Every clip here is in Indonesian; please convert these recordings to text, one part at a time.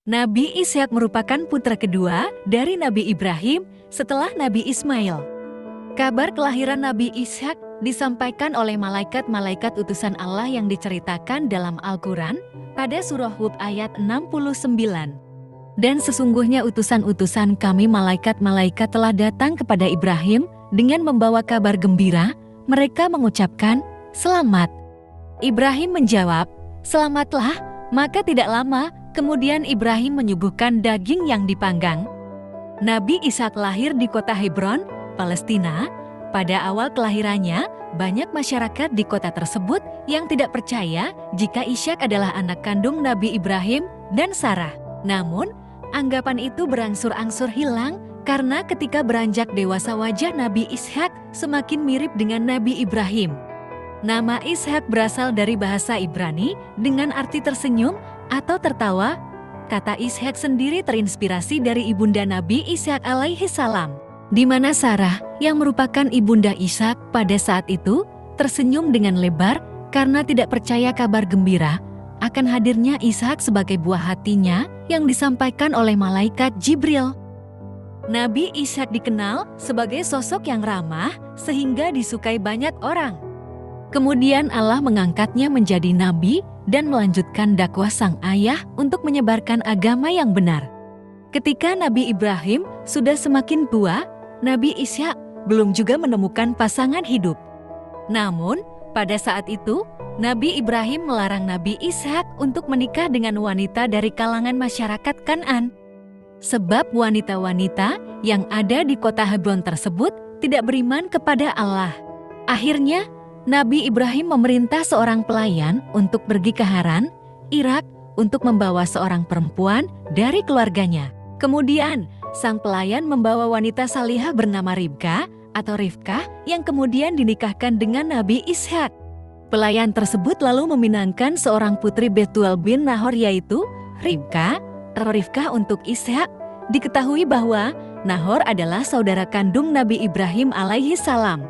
Nabi Ishak merupakan putra kedua dari Nabi Ibrahim setelah Nabi Ismail. Kabar kelahiran Nabi Ishak disampaikan oleh malaikat-malaikat utusan Allah yang diceritakan dalam Al-Quran pada surah Hud ayat 69. Dan sesungguhnya utusan-utusan kami malaikat-malaikat telah datang kepada Ibrahim dengan membawa kabar gembira. Mereka mengucapkan, "Selamat." Ibrahim menjawab, "Selamatlah." Maka tidak lama, kemudian Ibrahim menyuguhkan daging yang dipanggang. Nabi Ishak lahir di kota Hebron, Palestina. Pada awal kelahirannya, banyak masyarakat di kota tersebut yang tidak percaya jika Ishak adalah anak kandung Nabi Ibrahim dan Sarah. Namun, anggapan itu berangsur-angsur hilang karena ketika beranjak dewasa wajah Nabi Ishak semakin mirip dengan Nabi Ibrahim. Nama Ishak berasal dari bahasa Ibrani dengan arti tersenyum atau tertawa. Kata Ishak sendiri terinspirasi dari ibunda Nabi Ishak alaihi salam, di mana Sarah yang merupakan ibunda Ishak pada saat itu tersenyum dengan lebar karena tidak percaya kabar gembira akan hadirnya Ishak sebagai buah hatinya yang disampaikan oleh malaikat Jibril. Nabi Ishak dikenal sebagai sosok yang ramah sehingga disukai banyak orang. Kemudian Allah mengangkatnya menjadi nabi dan melanjutkan dakwah sang ayah untuk menyebarkan agama yang benar. Ketika Nabi Ibrahim sudah semakin tua, Nabi Ishak belum juga menemukan pasangan hidup. Namun, pada saat itu, Nabi Ibrahim melarang Nabi Ishak untuk menikah dengan wanita dari kalangan masyarakat Kan'an. Sebab wanita-wanita yang ada di kota Hebron tersebut tidak beriman kepada Allah. Akhirnya, Nabi Ibrahim memerintah seorang pelayan untuk pergi ke Haran, Irak, untuk membawa seorang perempuan dari keluarganya. Kemudian, sang pelayan membawa wanita salihah bernama Ribka atau Rifkah yang kemudian dinikahkan dengan Nabi Ishak. Pelayan tersebut lalu meminangkan seorang putri Betuel bin Nahor yaitu Ribka atau Rifkah untuk Ishak. Diketahui bahwa Nahor adalah saudara kandung Nabi Ibrahim alaihi salam.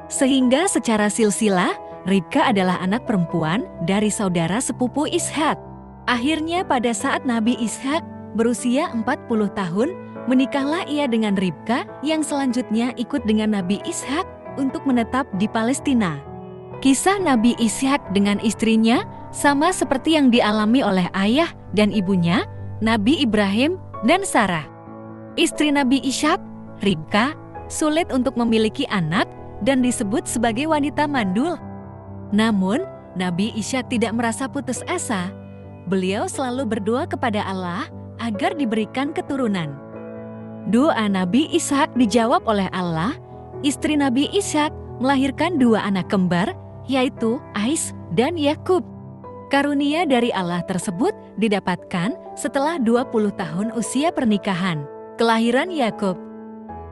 Sehingga secara silsilah, Ribka adalah anak perempuan dari saudara sepupu Ishak. Akhirnya pada saat Nabi Ishak berusia 40 tahun, menikahlah ia dengan Ribka yang selanjutnya ikut dengan Nabi Ishak untuk menetap di Palestina. Kisah Nabi Ishak dengan istrinya sama seperti yang dialami oleh ayah dan ibunya, Nabi Ibrahim dan Sarah. Istri Nabi Ishak, Ribka, sulit untuk memiliki anak dan disebut sebagai wanita mandul. Namun, Nabi Ishak tidak merasa putus asa. Beliau selalu berdoa kepada Allah agar diberikan keturunan. Doa Nabi Ishak dijawab oleh Allah. Istri Nabi Ishak melahirkan 2 anak kembar, yaitu Ais dan Yakub. Karunia dari Allah tersebut didapatkan setelah 20 tahun usia pernikahan, kelahiran Yakub.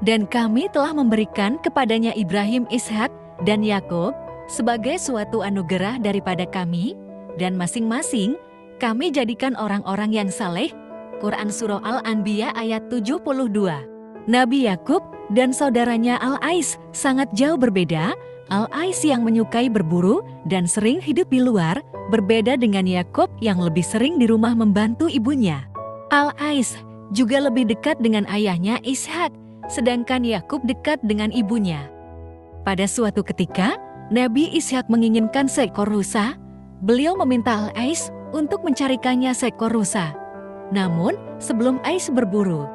Dan kami telah memberikan kepadanya Ibrahim, Ishak, dan Yakub sebagai suatu anugerah daripada kami, dan masing-masing kami jadikan orang-orang yang saleh. Quran Surah Al-Anbiya ayat 72. Nabi Yakub dan saudaranya Al-Ais sangat jauh berbeda. Al-Ais yang menyukai berburu dan sering hidup di luar, berbeda dengan Yakub yang lebih sering di rumah membantu ibunya. Al-Ais juga lebih dekat dengan ayahnya Ishak, sedangkan Yakub dekat dengan ibunya. Pada suatu ketika, Nabi Ishak menginginkan seekor rusa. Beliau meminta Al-Ais untuk mencarikannya seekor rusa. Namun, sebelum Ais berburu,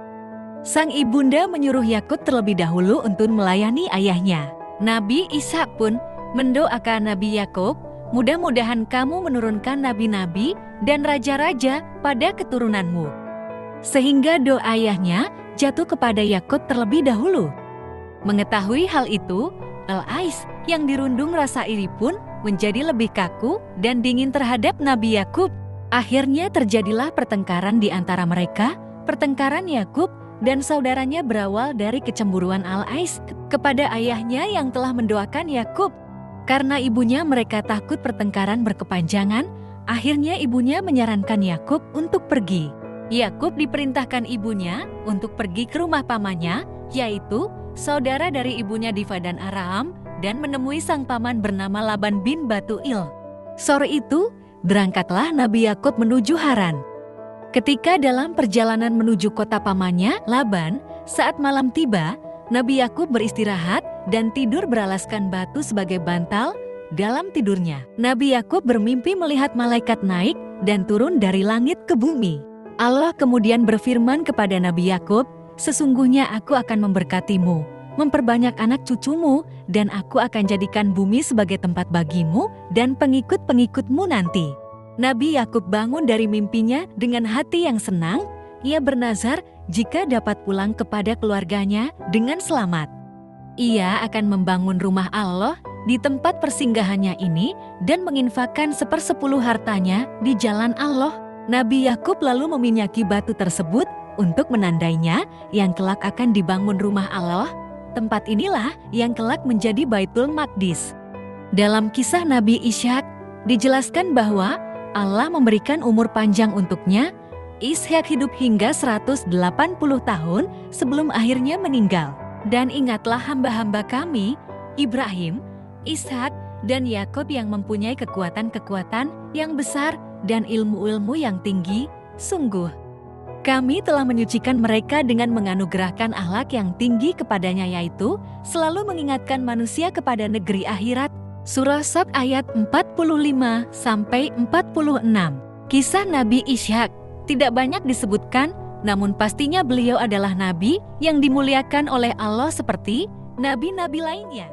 sang ibunda menyuruh Yakub terlebih dahulu untuk melayani ayahnya. Nabi Ishak pun mendoakan Nabi Yakub, mudah-mudahan kamu menurunkan nabi-nabi dan raja-raja pada keturunanmu. Sehingga doa ayahnya jatuh kepada Yakub terlebih dahulu. Mengetahui hal itu, Al-Ais yang dirundung rasa iri pun menjadi lebih kaku dan dingin terhadap Nabi Yakub. Akhirnya terjadilah pertengkaran di antara mereka. Pertengkaran Yakub dan saudaranya berawal dari kecemburuan Al-Ais kepada ayahnya yang telah mendoakan Yakub. Karena ibunya mereka takut pertengkaran berkepanjangan, akhirnya ibunya menyarankan Yakub untuk pergi. Yakub diperintahkan ibunya untuk pergi ke rumah pamannya, yaitu saudara dari ibunya di Padan Aram, dan menemui sang paman bernama Laban bin Batuil. Sore itu, berangkatlah Nabi Yakub menuju Haran. Ketika dalam perjalanan menuju kota pamannya, Laban, saat malam tiba, Nabi Yakub beristirahat dan tidur beralaskan batu sebagai bantal. Dalam tidurnya, Nabi Yakub bermimpi melihat malaikat naik dan turun dari langit ke bumi. Allah kemudian berfirman kepada Nabi Yakub, "Sesungguhnya aku akan memberkatimu, memperbanyak anak cucumu, dan aku akan jadikan bumi sebagai tempat bagimu dan pengikut-pengikutmu nanti." Nabi Yakub bangun dari mimpinya dengan hati yang senang. Ia bernazar jika dapat pulang kepada keluarganya dengan selamat. Ia akan membangun rumah Allah di tempat persinggahannya ini dan menginfakkan 1/10 hartanya di jalan Allah. Nabi Yakub lalu meminyaki batu tersebut untuk menandainya yang kelak akan dibangun rumah Allah. Tempat inilah yang kelak menjadi Baitul Maqdis. Dalam kisah Nabi Ishak, dijelaskan bahwa Allah memberikan umur panjang untuknya. Ishak hidup hingga 180 tahun sebelum akhirnya meninggal. Dan ingatlah hamba-hamba kami, Ibrahim, Ishak, dan Yakub yang mempunyai kekuatan-kekuatan yang besar dan ilmu-ilmu yang tinggi. Sungguh, kami telah menyucikan mereka dengan menganugerahkan akhlak yang tinggi kepadanya, yaitu selalu mengingatkan manusia kepada negeri akhirat. Surah Sad ayat 45-46. Kisah Nabi Ishak tidak banyak disebutkan, namun pastinya beliau adalah nabi yang dimuliakan oleh Allah seperti nabi-nabi lainnya.